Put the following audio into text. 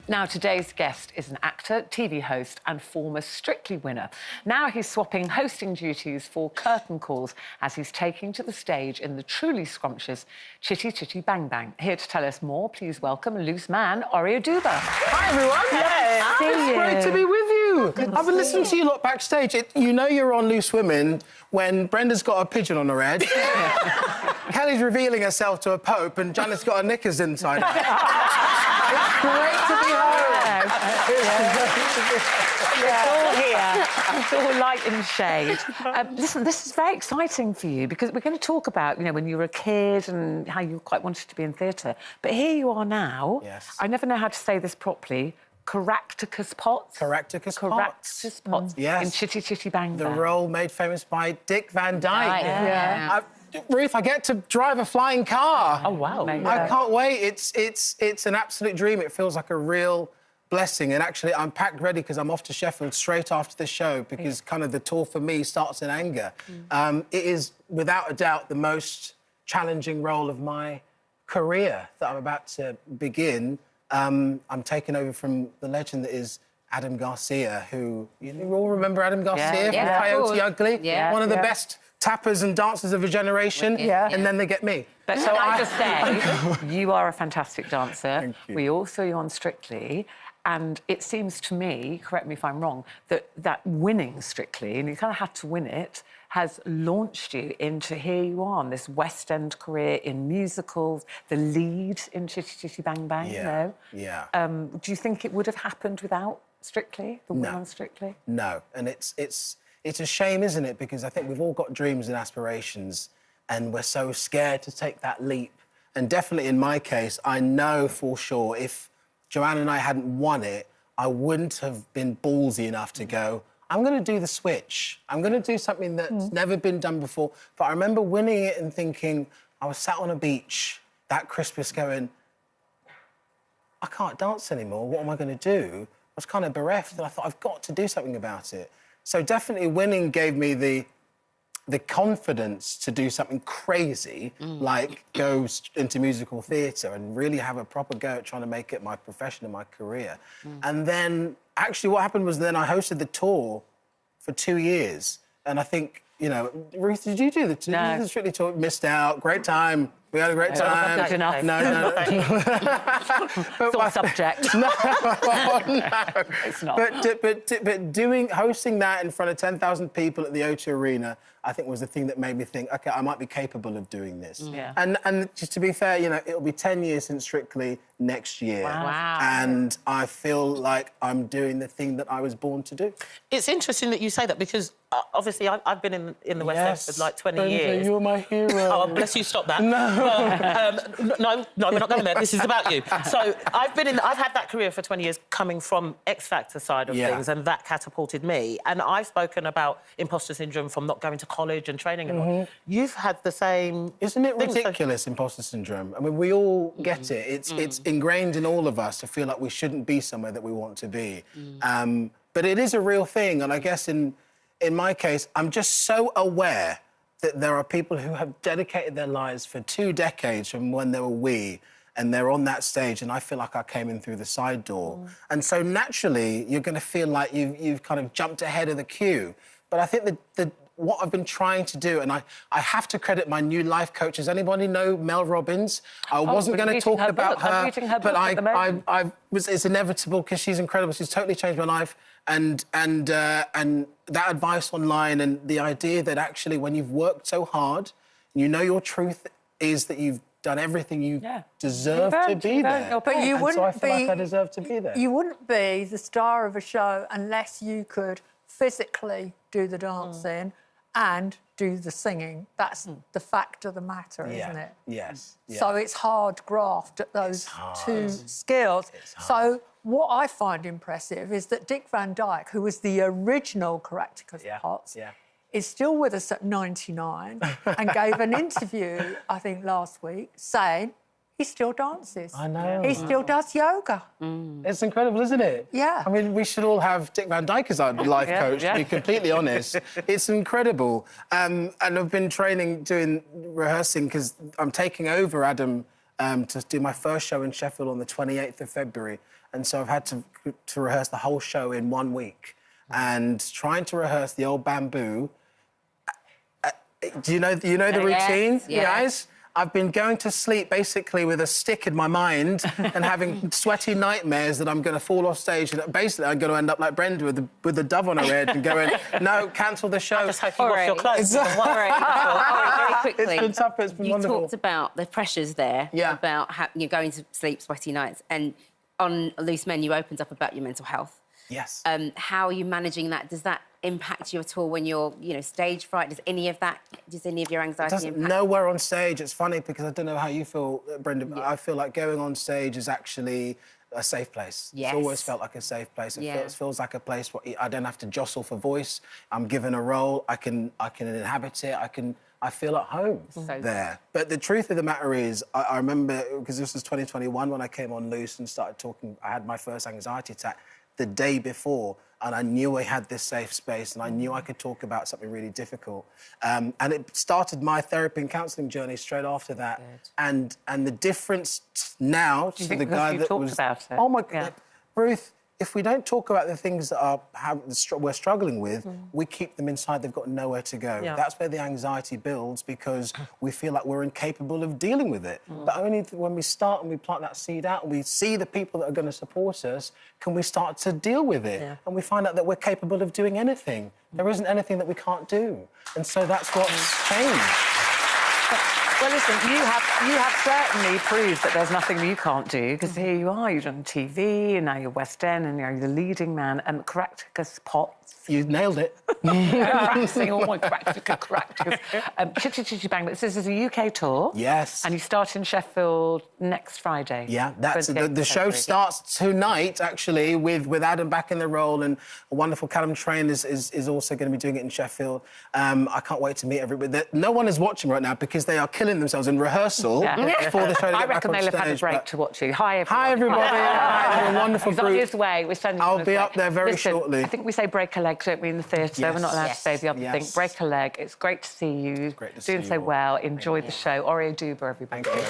Now, today's guest is an actor, TV host and former Strictly winner. Now he's swapping hosting duties for curtain calls as he's taking to the stage in the truly scrumptious Chitty Chitty Bang Bang. Here to tell us more, please welcome loose man Ore Oduba. Hi, everyone. It's great to be with you. I've been listening to you lot backstage. You know you're on Loose Women when Brenda's got a pigeon on her head. Kelly's revealing herself to a pope and Janet's got her knickers inside her. It's great to be home. It's all here. It's all light and shade. Listen, this is very exciting for you because we're going to talk about, you know, when you were a kid and how you quite wanted to be in theatre. But here you are now. Yes. I never know how to say this properly. Caractacus Potts? Caractacus Potts. Caractacus Potts. Yes. In Chitty Chitty Bang Bang. The role made famous by Dick Van Dyke. Yeah. Ruth, I get to drive a flying car. Oh, wow. I can't wait. It's an absolute dream. It feels like a real blessing. And actually, I'm packed ready because I'm off to Sheffield straight after the show because kind of the tour for me starts in anger. It is, without a doubt, the most challenging role of my career that I'm about to begin. I'm taking over from the legend that is Adam Garcia, who... You all remember Adam Garcia from Coyote Ugly? Yeah. One of the best tappers and dancers of a generation. And then they get me. But so I just say, you are a fantastic dancer. Thank you. We all saw you on Strictly. And it seems to me, correct me if I'm wrong, that winning Strictly, and you kind of had to win it, has launched you into, here you are, on this West End career in musicals, the lead in Chitty Chitty Bang Bang, you know? Do you think it would have happened without Strictly, the win on Strictly? No, and it's a shame, isn't it? Because I think we've all got dreams and aspirations and we're so scared to take that leap. And definitely in my case, I know for sure if Joanne and I hadn't won it, I wouldn't have been ballsy enough to go, I'm going to do the switch. I'm going to do something that's never been done before. But I remember winning it and thinking, I was sat on a beach that Christmas going, I can't dance anymore. What am I going to do? I was kind of bereft and I thought, I've got to do something about it. So definitely winning gave me the confidence to do something crazy, like go into musical theatre and really have a proper go at trying to make it my profession and my career. And then, actually, what happened was then I hosted the tour for 2 years. And I think, you know, Ruth, did you do the Strictly tour? Missed out, great time. We had a great time. Not enough. No. Sore subject. No, It's not. But hosting that in front of 10,000 people at the O2 Arena, I think was the thing that made me think, OK, I might be capable of doing this. And just to be fair, you know, it'll be 10 years since Strictly next year. Wow. And I feel like I'm doing the thing that I was born to do. It's interesting that you say that because, obviously, I've been in the West End for, like, 20 Brenda, years. You're my hero. Oh, bless you, stop that. No, we're not going there. This is about you. So I've had that career for 20 years coming from X Factor side of things, and that catapulted me. And I've spoken about imposter syndrome from not going to college and training and all. You've had the same... Isn't it ridiculous, imposter syndrome? I mean, we all get it. It's ingrained in all of us to feel like we shouldn't be somewhere that we want to be. But it is a real thing, and I guess in my case, I'm just so aware that there are people who have dedicated their lives for 2 decades from when they were wee, and they're on that stage, and I feel like I came in through the side door. And so, naturally, you're going to feel like you've kind of jumped ahead of the queue. But I think that what I've been trying to do, and I have to credit my new life coach. Does anybody know Mel Robbins? I wasn't going to talk about her, but it's inevitable because she's incredible. She's totally changed my life. And that advice online and the idea that actually when you've worked so hard, you know your truth is that you've done everything you deserve to be there. But you wouldn't so I feel like I deserve to be there. You wouldn't be the star of a show unless you could physically do the dancing and do the singing. That's the fact of the matter, isn't it? Yes. So it's hard graft at those two skills. So what I find impressive is that Dick Van Dyke, who was the original Caractacus Potts, is still with us at 99 and gave an interview, I think, last week, saying he still dances. I know. He still does yoga. It's incredible, isn't it? Yeah. I mean, we should all have Dick Van Dyke as our life coach, to be completely honest. It's incredible. And I've been rehearsing, because I'm taking over Adam to do my first show in Sheffield on the 28th of February. And so I've had to rehearse the whole show in 1 week. And trying to rehearse the old bamboo... Do you know the routine, guys? I've been going to sleep basically with a stick in my mind and having sweaty nightmares that I'm going to fall off stage and basically I'm going to end up like Brenda with the dove on her head and going, no, cancel the show. I just hope you wash your clothes. Very quickly. It's been tough, it's been wonderful. You talked about the pressures there, about how you're going to sleep sweaty nights, and on Loose Men you opened up about your mental health. Yes. How are you managing that? Does that impact you at all when you're, stage fright? Does any of your anxiety impact? Nowhere on stage. It's funny because I don't know how you feel, Brenda. Yeah. I feel like going on stage is actually a safe place. Yes. It's always felt like a safe place. It feels like a place where I don't have to jostle for voice. I'm given a role. I can inhabit it. I feel at home there. But the truth of the matter is, I remember, because this was 2021 when I came on Loose and started talking, I had my first anxiety attack the day before, and I knew I had this safe space and I knew I could talk about something really difficult. And it started my therapy and counselling journey straight after that. Good. And the difference now to the guy that was... about it? Oh, my God. Ruth, if we don't talk about the things that we're struggling with, we keep them inside. They've got nowhere to go. Yeah. That's where the anxiety builds because we feel like we're incapable of dealing with it. But only when we start and we plant that seed out and we see the people that are going to support us, can we start to deal with it. Yeah. And we find out that we're capable of doing anything. There isn't anything that we can't do. And so that's what's changed. Well, listen, you have certainly proved that there's nothing you can't do, because here you are, you've done TV, and now you're West End, and you're the leading man, and Caractacus Potts. You nailed it. Practising all my Caractacus. Chitty Chitty Bang Bang. This is a UK tour. Yes. And you start in Sheffield next Friday. Yeah, that's the show starts tonight, actually, with Adam back in the role, and a wonderful Callum Train is also going to be doing it in Sheffield. I can't wait to meet everybody. No one is watching right now because they are killing themselves in rehearsal before the show to I get back reckon on they'll stage, have had a break to watch you. Hi, everybody. Hi, everybody. Hi, a wonderful He's group. on his way. We're sending him I'll on his be way. up there very Listen, shortly. I think we say break a leg, don't we, in the theatre? Yes. We're not allowed to say the other thing. Yes. Break a leg. It's great to see you. Great to see doing you so all. well. Enjoy the show. Ore Oduba, everybody. Thank you.